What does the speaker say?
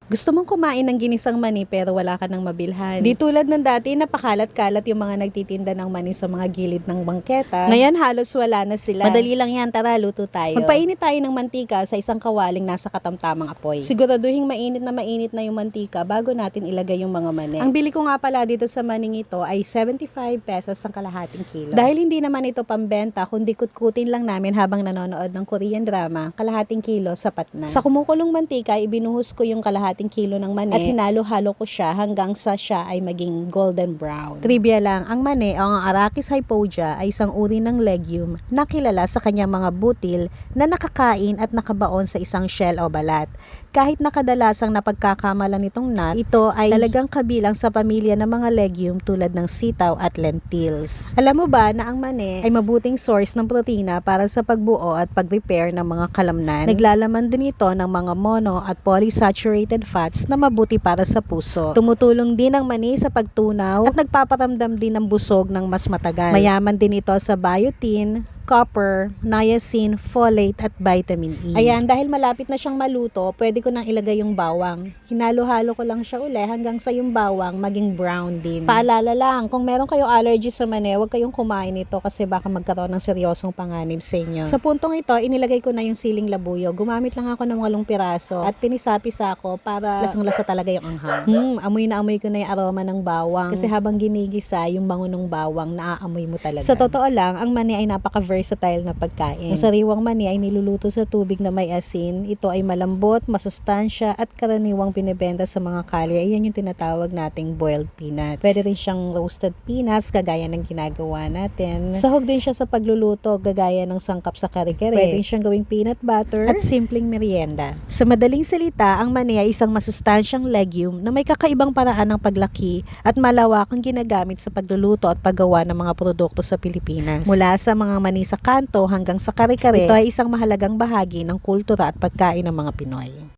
Gusto mong kumain ng ginisang mani pero wala ka nang mabilhan. Di tulad ng dati, napakalat-kalat yung mga nagtitinda ng mani sa mga gilid ng bangketa. Ngayon halos wala na sila. Madali lang yan, tara luto tayo. Magpainit tayo ng mantika sa isang kawaling nasa katamtamang apoy. Siguraduhin mainit na yung mantika bago natin ilagay yung mga mani. Ang bili ko nga pala dito sa maning ito ay 75 pesos ang kalahating kilo. Dahil hindi naman ito pambenta, kundi kutkutin lang namin habang nanonood ng Korean drama, kalahating kilo sapat na. Sa kumukulong mantika, ibinuhos ko yung kalahating kilo ng mani at hinalo-halo ko siya hanggang sa siya ay maging golden brown. Trivia lang, ang mani o ang Arachis hypogaea ay isang uri ng legume na kilala sa kanyang mga butil na nakakain at nakabaon sa isang shell o balat. Kahit nakadalasang napagkakamalan nitong nut, ito ay talagang kabilang sa pamilya ng mga legume tulad ng sitaw at lentils. Alam mo ba na ang mani ay mabuting source ng protina para sa pagbuo at pag-repair ng mga kalamnan? Naglalaman din ito ng mga mono at polysaturated fats na mabuti para sa puso. Tumutulong din ang mani sa pagtunaw at nagpaparamdam din ng busog ng mas matagal. Mayaman din ito sa biotin, copper, niacin, folate at vitamin E. Ayan, dahil malapit na siyang maluto, pwede ko nang ilagay yung bawang. Hinalo-halo ko lang siya uli hanggang sa yung bawang maging brown din. Paalala lang, kung meron kayong allergy sa mani, huwag kayong kumain nito kasi baka magkaroon ng seryosong panganib sa inyo. Sa puntong ito, inilagay ko na yung siling labuyo. Gumamit lang ako ng 8 piraso at pinisapisa ko para lasang-lasa talaga yung anghang. Amoy na amoy ko na yung aroma ng bawang kasi habang ginigisa, yung bango ng bawang naaamoy mo talaga. Sa totoo lang, ang mani ay napaka-versatile na pagkain. Ang sariwang mani ay niluluto sa tubig na may asin. Ito ay malambot, masustansya at karaniwang binebenta sa mga kalye. Ayan yung tinatawag nating boiled peanuts. Pwede rin siyang roasted peanuts kagaya ng ginagawa natin. Sahog din siya sa pagluluto gagaya ng sangkap sa kare-kare. Pwede rin siyang gawing peanut butter at simpleng merienda. Sa madaling salita, ang mani ay isang masustansyang legume na may kakaibang paraan ng paglaki at malawakang ginagamit sa pagluluto at paggawa ng mga produkto sa Pilipinas. Mula sa mga mani sa kanto hanggang sa kare-kare, ito ay isang mahalagang bahagi ng kultura at pagkain ng mga Pinoy.